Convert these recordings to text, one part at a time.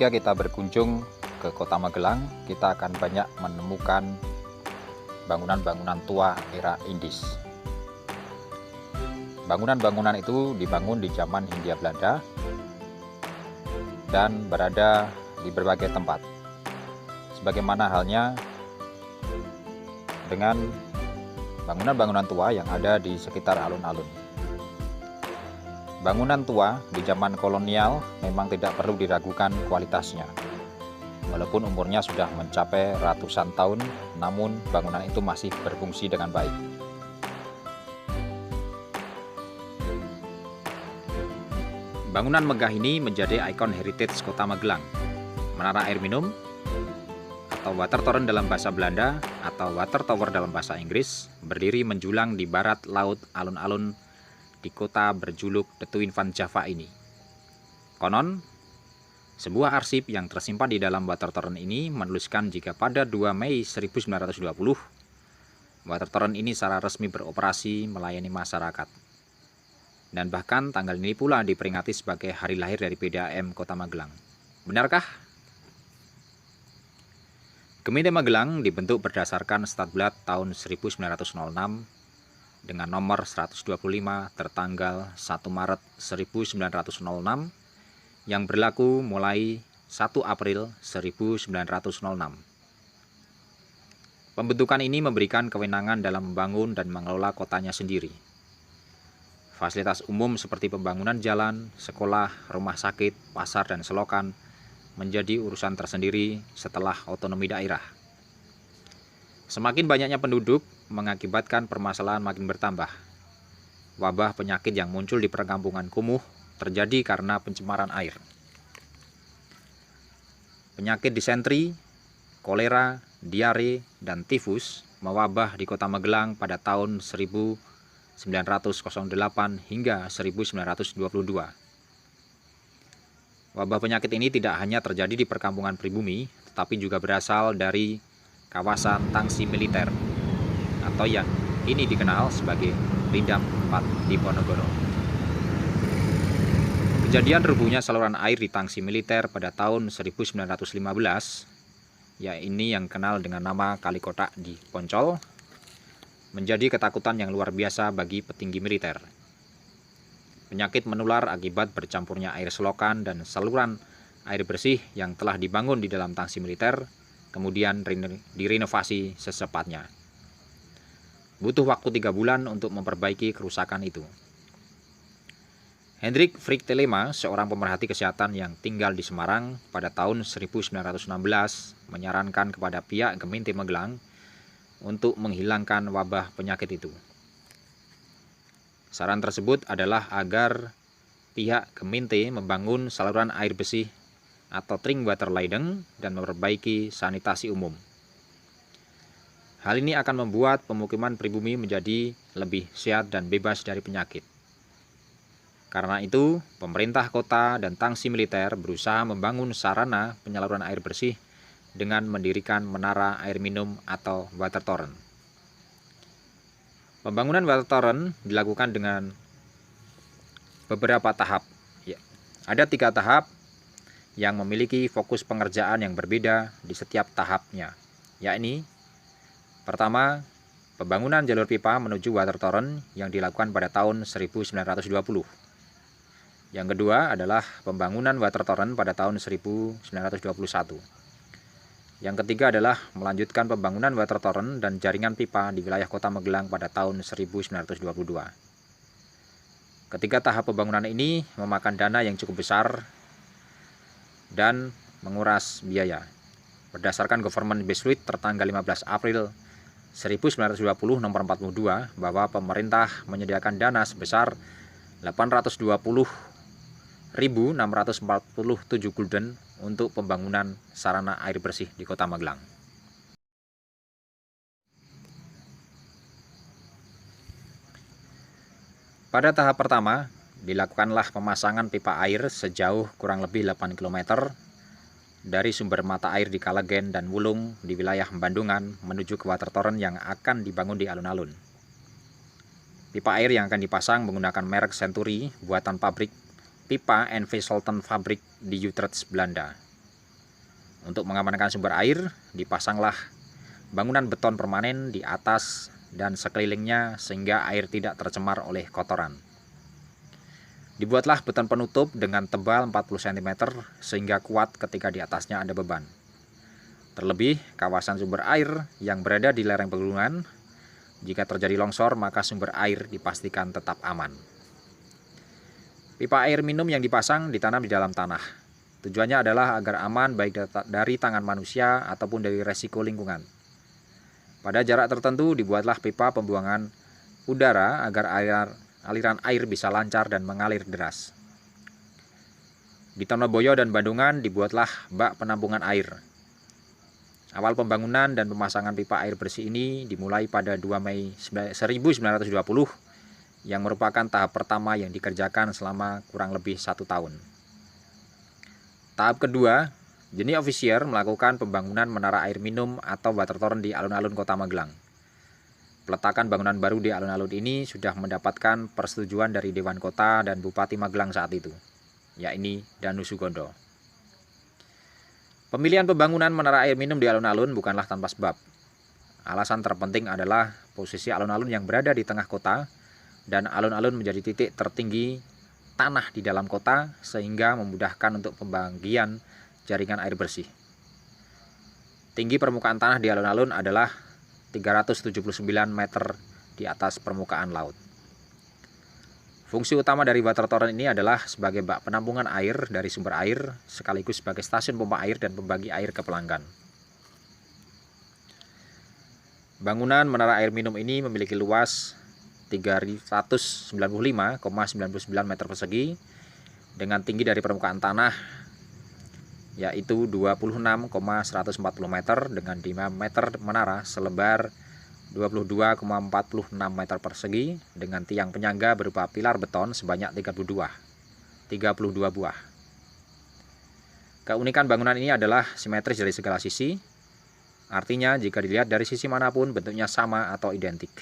Jika kita berkunjung ke Kota Magelang, kita akan banyak menemukan bangunan-bangunan tua era Indis. Bangunan-bangunan itu dibangun di zaman Hindia Belanda dan berada di berbagai tempat. Sebagaimana halnya dengan bangunan-bangunan tua yang ada di sekitar alun-alun. Bangunan tua di zaman kolonial memang tidak perlu diragukan kualitasnya. Walaupun umurnya sudah mencapai ratusan tahun, namun bangunan itu masih berfungsi dengan baik. Bangunan megah ini menjadi ikon heritage Kota Magelang. Menara air minum atau water tower dalam bahasa Belanda atau water tower dalam bahasa Inggris berdiri menjulang di barat laut alun-alun di kota berjuluk The Twin Van Java ini. Konon, sebuah arsip yang tersimpan di dalam water tower ini menuliskan jika pada 2 Mei 1920, water tower ini secara resmi beroperasi melayani masyarakat. Dan bahkan tanggal ini pula diperingati sebagai hari lahir dari PDAM Kota Magelang. Benarkah? Gemeente Magelang dibentuk berdasarkan Statblad tahun 1906 dengan nomor 125 tertanggal 1 Maret 1906 yang berlaku mulai 1 April 1906. Pembentukan ini memberikan kewenangan dalam membangun dan mengelola kotanya sendiri. Fasilitas umum seperti pembangunan jalan, sekolah, rumah sakit, pasar, dan selokan menjadi urusan tersendiri setelah otonomi daerah. Semakin banyaknya penduduk mengakibatkan permasalahan makin bertambah. Wabah penyakit yang muncul di perkampungan kumuh terjadi karena pencemaran air. Penyakit disentri, kolera, diare, dan tifus mewabah di Kota Magelang pada tahun 1908 hingga 1922. Wabah penyakit ini tidak hanya terjadi di perkampungan pribumi, tetapi juga berasal dari kawasan tangsi militer, atau yang kini dikenal sebagai Lindam 4 Diponegoro. Kejadian rubuhnya saluran air di tangsi militer pada tahun 1915, yaitu yang kenal dengan nama Kali Kotak di Poncol, menjadi ketakutan yang luar biasa bagi petinggi militer. Penyakit menular akibat bercampurnya air selokan dan saluran air bersih yang telah dibangun di dalam tangsi militer, kemudian direnovasi secepatnya. Butuh waktu 3 bulan untuk memperbaiki kerusakan itu. Hendrik Frick Telema, seorang pemerhati kesehatan yang tinggal di Semarang pada tahun 1916, menyarankan kepada pihak Gemeente Magelang untuk menghilangkan wabah penyakit itu. Saran tersebut adalah agar pihak Gemeente membangun saluran air bersih atau Trinkwasserleiding dan memperbaiki sanitasi umum. Hal ini akan membuat pemukiman pribumi menjadi lebih sehat dan bebas dari penyakit. Karena itu, pemerintah kota dan tangsi militer berusaha membangun sarana penyaluran air bersih dengan mendirikan menara air minum atau water tower. Pembangunan water tower dilakukan dengan beberapa tahap. Ada 3 tahap yang memiliki fokus pengerjaan yang berbeda di setiap tahapnya, yakni pertama, pembangunan jalur pipa menuju water tower yang dilakukan pada tahun 1920. Yang kedua adalah pembangunan water tower pada tahun 1921. Yang ketiga adalah melanjutkan pembangunan water tower dan jaringan pipa di wilayah Kota Magelang pada tahun 1922. Ketiga tahap pembangunan ini memakan dana yang cukup besar dan menguras biaya. Berdasarkan Government Beslui tertanggal 15 April 1920 nomor 42 bahwa pemerintah menyediakan dana sebesar 820.647 gulden untuk pembangunan sarana air bersih di Kota Magelang. Pada tahap pertama, dilakukanlah pemasangan pipa air sejauh kurang lebih 8 km dari sumber mata air di Kalegen dan Wulung di wilayah Bandungan menuju ke water tower yang akan dibangun di alun-alun. Pipa air yang akan dipasang menggunakan merek Century buatan pabrik Pipa NV Sultan Fabrik di Utrecht, Belanda. Untuk mengamankan sumber air, dipasanglah bangunan beton permanen di atas dan sekelilingnya sehingga air tidak tercemar oleh kotoran. Dibuatlah beton penutup dengan tebal 40 cm sehingga kuat ketika di atasnya ada beban. Terlebih, kawasan sumber air yang berada di lereng pegunungan, jika terjadi longsor maka sumber air dipastikan tetap aman. Pipa air minum yang dipasang ditanam di dalam tanah. Tujuannya adalah agar aman baik dari tangan manusia ataupun dari resiko lingkungan. Pada jarak tertentu dibuatlah pipa pembuangan udara agar aliran air bisa lancar dan mengalir deras. Di Tonoboyo dan Bandungan dibuatlah bak penampungan air. Awal pembangunan dan pemasangan pipa air bersih ini dimulai pada 2 Mei 1920 yang merupakan tahap pertama yang dikerjakan selama kurang lebih 1 tahun. Tahap kedua, Jeni Officier melakukan pembangunan menara air minum atau water tower di alun-alun Kota Magelang. Peletakan bangunan baru di alun-alun ini sudah mendapatkan persetujuan dari Dewan Kota dan Bupati Magelang saat itu, yakni Danu Sugondo. Pemilihan pembangunan menara air minum di alun-alun bukanlah tanpa sebab. Alasan terpenting adalah posisi alun-alun yang berada di tengah kota dan alun-alun menjadi titik tertinggi tanah di dalam kota sehingga memudahkan untuk pembagian jaringan air bersih. Tinggi permukaan tanah di alun-alun adalah 379 meter di atas permukaan laut. Fungsi utama dari water tower ini adalah sebagai bak penampungan air dari sumber air sekaligus sebagai stasiun pompa air dan pembagi air ke pelanggan. Bangunan menara air minum ini memiliki luas 395,99 meter persegi dengan tinggi dari permukaan tanah yaitu 26,140 meter dengan 5 meter menara selebar 22,46 meter persegi dengan tiang penyangga berupa pilar beton sebanyak 32 buah. Keunikan bangunan ini adalah simetris dari segala sisi, artinya jika dilihat dari sisi manapun bentuknya sama atau identik.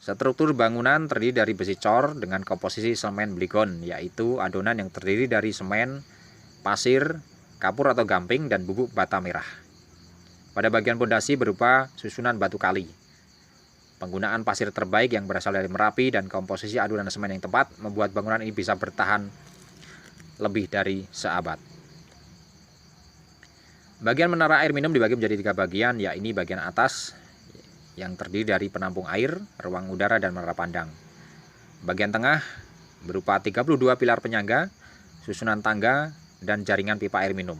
Struktur bangunan terdiri dari besi cor dengan komposisi semen bligon, yaitu adonan yang terdiri dari semen, pasir, kapur atau gamping, dan bubuk bata merah. Pada bagian pondasi berupa susunan batu kali. Penggunaan pasir terbaik yang berasal dari Merapi dan komposisi adonan semen yang tepat membuat bangunan ini bisa bertahan lebih dari seabad. Bagian menara air minum dibagi menjadi 3 bagian, yakni bagian atas yang terdiri dari penampung air, ruang udara, dan menara pandang. Bagian tengah berupa 32 pilar penyangga, susunan tangga, dan jaringan pipa air minum.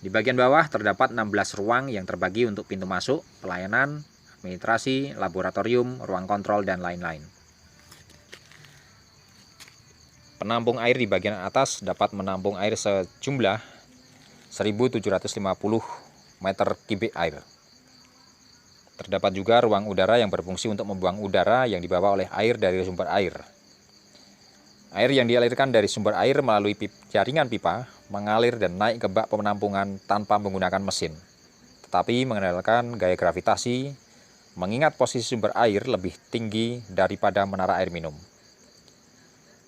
Di bagian bawah terdapat 16 ruang yang terbagi untuk pintu masuk, pelayanan, administrasi, laboratorium, ruang kontrol, dan lain-lain. Penampung air di bagian atas dapat menampung air sejumlah 1.750 meter kubik air. Terdapat juga ruang udara yang berfungsi untuk membuang udara yang dibawa oleh air dari sumber air. Air yang dialirkan dari sumber air melalui jaringan pipa mengalir dan naik ke bak penampungan tanpa menggunakan mesin, tetapi mengandalkan gaya gravitasi mengingat posisi sumber air lebih tinggi daripada menara air minum.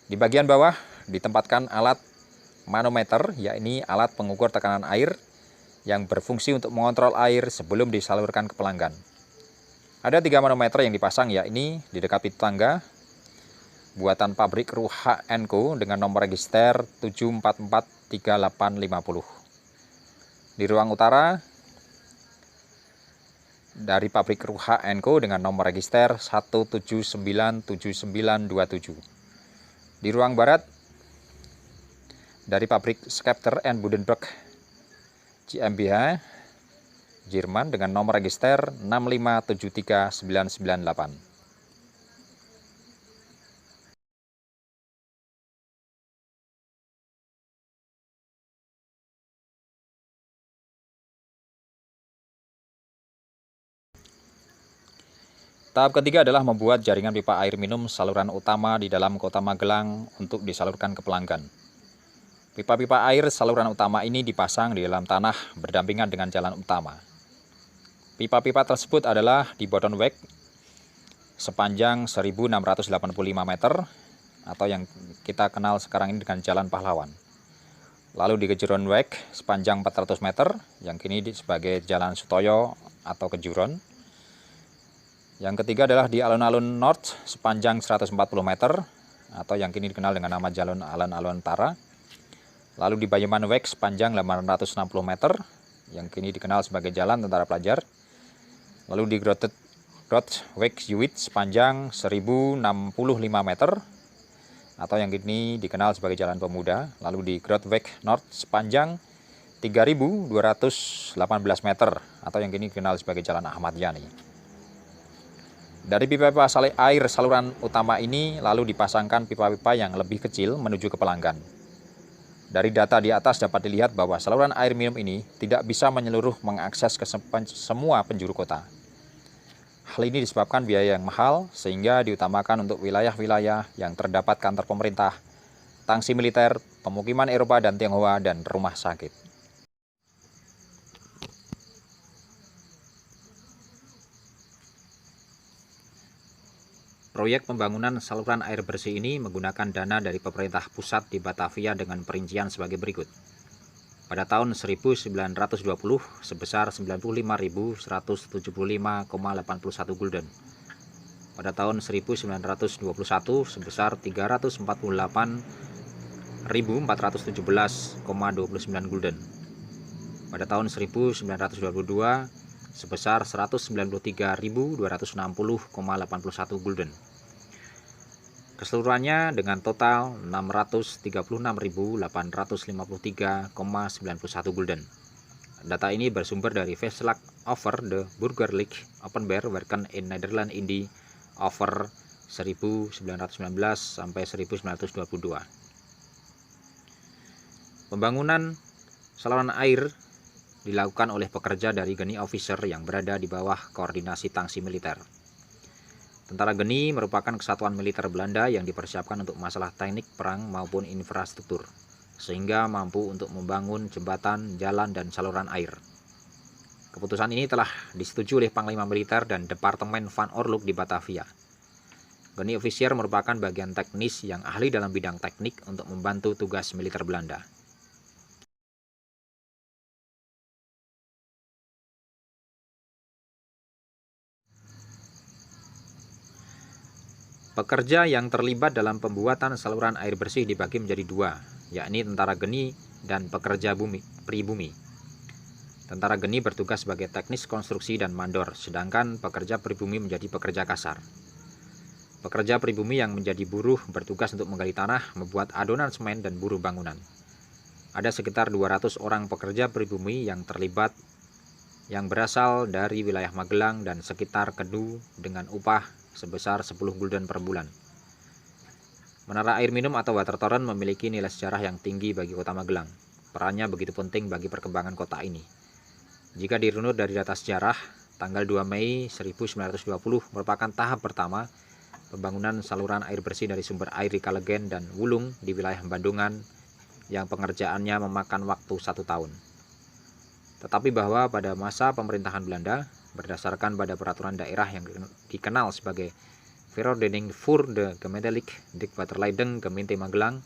Di bagian bawah ditempatkan alat manometer, yakni alat pengukur tekanan air yang berfungsi untuk mengontrol air sebelum disalurkan ke pelanggan. Ada 3 manometer yang dipasang, yakni di dekat pintu tangga, buatan pabrik Ruha & Co dengan nomor register 7443850. Di ruang utara, dari pabrik Ruha & Co dengan nomor register 1797927. Di ruang barat, dari pabrik Skepter & Budenberg GmbH Jerman dengan nomor register 6573998. Tahap ketiga adalah membuat jaringan pipa air minum saluran utama di dalam Kota Magelang untuk disalurkan ke pelanggan. Pipa-pipa air saluran utama ini dipasang di dalam tanah berdampingan dengan jalan utama. Pipa-pipa tersebut adalah di bottleneck sepanjang 1.685 meter atau yang kita kenal sekarang ini dengan Jalan Pahlawan. Lalu di Kejuron Wek sepanjang 400 meter, yang kini sebagai Jalan Sutoyo atau Kejuron. Yang ketiga adalah di Alun-Alun North sepanjang 140 meter, atau yang kini dikenal dengan nama Jalan Alun-Alun Utara. Lalu di Bayeman Wek sepanjang 860 meter, yang kini dikenal sebagai Jalan Tentara Pelajar. Lalu di Grot Wek Yuit sepanjang 1065 meter, atau yang kini dikenal sebagai Jalan Pemuda. Lalu di Grot Wek North sepanjang 3218 meter, atau yang kini dikenal sebagai Jalan Ahmad Yani. Dari pipa-pipa air saluran utama ini lalu dipasangkan pipa-pipa yang lebih kecil menuju ke pelanggan. Dari data di atas dapat dilihat bahwa saluran air minum ini tidak bisa menyeluruh mengakses ke semua penjuru kota. Hal ini disebabkan biaya yang mahal, sehingga diutamakan untuk wilayah-wilayah yang terdapat kantor pemerintah, tangsi militer, pemukiman Eropa dan Tionghoa, dan rumah sakit. Proyek pembangunan saluran air bersih ini menggunakan dana dari pemerintah pusat di Batavia dengan perincian sebagai berikut. Pada tahun 1920 sebesar 95.175,81 gulden. Pada tahun 1921 sebesar 348.417,29 gulden. Pada tahun 1922 sebesar 193.260,81 gulden. Keseluruhannya dengan total 636.853,91 gulden. Data ini bersumber dari Verslag over de Burgerlijk Openbaar Werken in Nederland Indi over 1919 sampai 1922. Pembangunan saluran air dilakukan oleh pekerja dari Geni Officer yang berada di bawah koordinasi tangsi militer. Tentara Geni merupakan kesatuan militer Belanda yang dipersiapkan untuk masalah teknik perang maupun infrastruktur, sehingga mampu untuk membangun jembatan, jalan, dan saluran air. Keputusan ini telah disetujui oleh Panglima Militer dan Departemen Van Orluk di Batavia. Geni Officer merupakan bagian teknis yang ahli dalam bidang teknik untuk membantu tugas militer Belanda. Pekerja yang terlibat dalam pembuatan saluran air bersih dibagi menjadi dua, yakni tentara Geni dan pekerja pribumi. Tentara Geni bertugas sebagai teknis konstruksi dan mandor, sedangkan pekerja pribumi menjadi pekerja kasar. Pekerja pribumi yang menjadi buruh bertugas untuk menggali tanah, membuat adonan semen, dan buruh bangunan. Ada sekitar 200 orang pekerja pribumi yang terlibat, yang berasal dari wilayah Magelang dan sekitar Kedu dengan upah sebesar 10 gulden per bulan. Menara air minum atau water torrent memiliki nilai sejarah yang tinggi bagi kota Magelang. Perannya begitu penting bagi perkembangan kota ini. Jika dirunut dari data sejarah, tanggal 2 Mei 1920 merupakan tahap pertama pembangunan saluran air bersih dari sumber air di Kalegen dan Wulung di wilayah Bandungan yang pengerjaannya memakan waktu 1 tahun. Tetapi bahwa pada masa pemerintahan Belanda, berdasarkan pada peraturan daerah yang dikenal sebagai Verordening voor de Gemeentelijk Dikwaterleiding Gemeente Magelang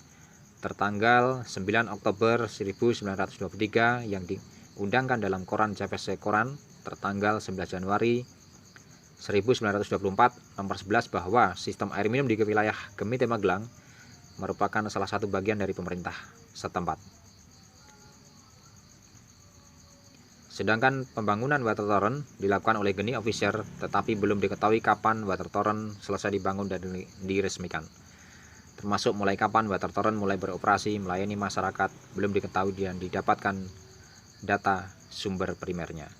tertanggal 9 Oktober 1923 yang diundangkan dalam Koran CPC Koran tertanggal 11 Januari 1924 nomor 11 bahwa sistem air minum di wilayah Gemeente Magelang merupakan salah satu bagian dari pemerintah setempat. Sedangkan pembangunan water torrent dilakukan oleh Geni Officer, tetapi belum diketahui kapan water torrent selesai dibangun dan diresmikan. Termasuk mulai kapan water torrent mulai beroperasi melayani masyarakat belum diketahui dan didapatkan data sumber primernya.